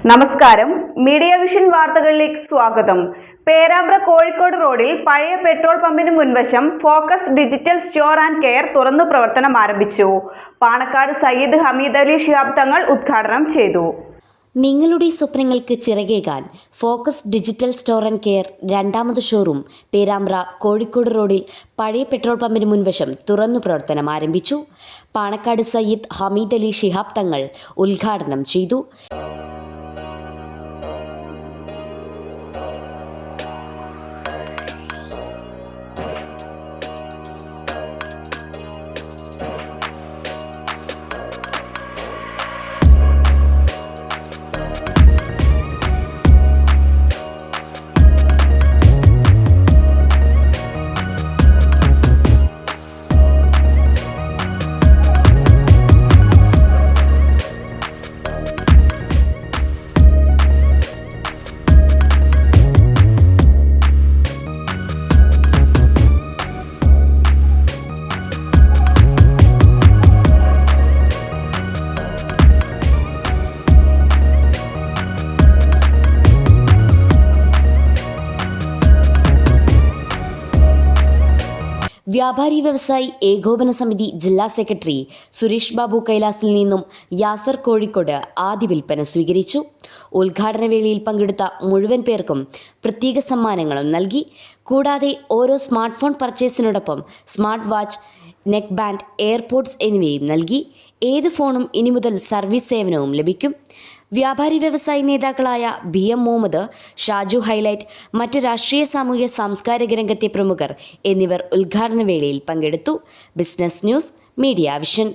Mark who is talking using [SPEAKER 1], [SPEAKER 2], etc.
[SPEAKER 1] നമസ്കാരം, media vision വാർത്തകളിലേക്ക് സ്വാഗതം. പേരാമ്പ്ര കോഴിക്കോട് റോഡിൽ പഴയ പെട്രോൾ പമ്പിന് മുൻവശം focus digital store and care തുറന്നു പ്രവർത്തനം ആരംഭിച്ചു. പാണക്കാട് സയ്യിദ് ഹമീദ് അലി ശിഹാബ് തങ്ങൾ ഉദ്ഘാടനം ചെയ്തു.
[SPEAKER 2] നിങ്ങളുടെ സ്വപ്നങ്ങൾക്ക് ചിറകേകാൻ focus digital store and care രണ്ടാമത് ഷോറൂം പേരാമ്പ്ര കോഴിക്കോട് റോഡിൽ പഴയ പെട്രോൾ പമ്പിന് മുൻവശം തുറന്നു പ്രവർത്തനം ആരംഭിച്ചു. പാണക്കാട് സയ്യിദ് ഹമീദ് അലി ശിഹാബ് തങ്ങൾ ഉദ്ഘാടനം ചെയ്തു. വ്യാപാരി വ്യവസായി ഏകോപന സമിതി ജില്ലാ സെക്രട്ടറി സുരേഷ് ബാബു കൈലാസിൽ നിന്നും യാസർ കോഴിക്കോട് ആദ്യ വിൽപ്പന സ്വീകരിച്ചു. ഉദ്ഘാടന വേളയിൽ പങ്കെടുത്ത മുഴുവൻ പേർക്കും പ്രത്യേക സമ്മാനങ്ങളും നൽകി. കൂടാതെ ഓരോ സ്മാർട്ട് ഫോൺ പർച്ചേസിനോടൊപ്പം smartwatch, neckband, AirPods എന്നിവയും നൽകി. ഏത് ഫോണും ഇനി മുതൽ സർവീസ് സേവനവും ലഭിക്കും. വ്യാപാരി വ്യവസായി നേതാക്കളായ BM മുഹമ്മദ്, ഷാജു ഹൈലൈറ്റ്, മറ്റു രാഷ്ട്രീയ സാമൂഹ്യ സാംസ്കാരിക രംഗത്തെ പ്രമുഖർ എന്നിവർ ഉദ്ഘാടന വേളയിൽ പങ്കെടുത്തു. Business news, media vision.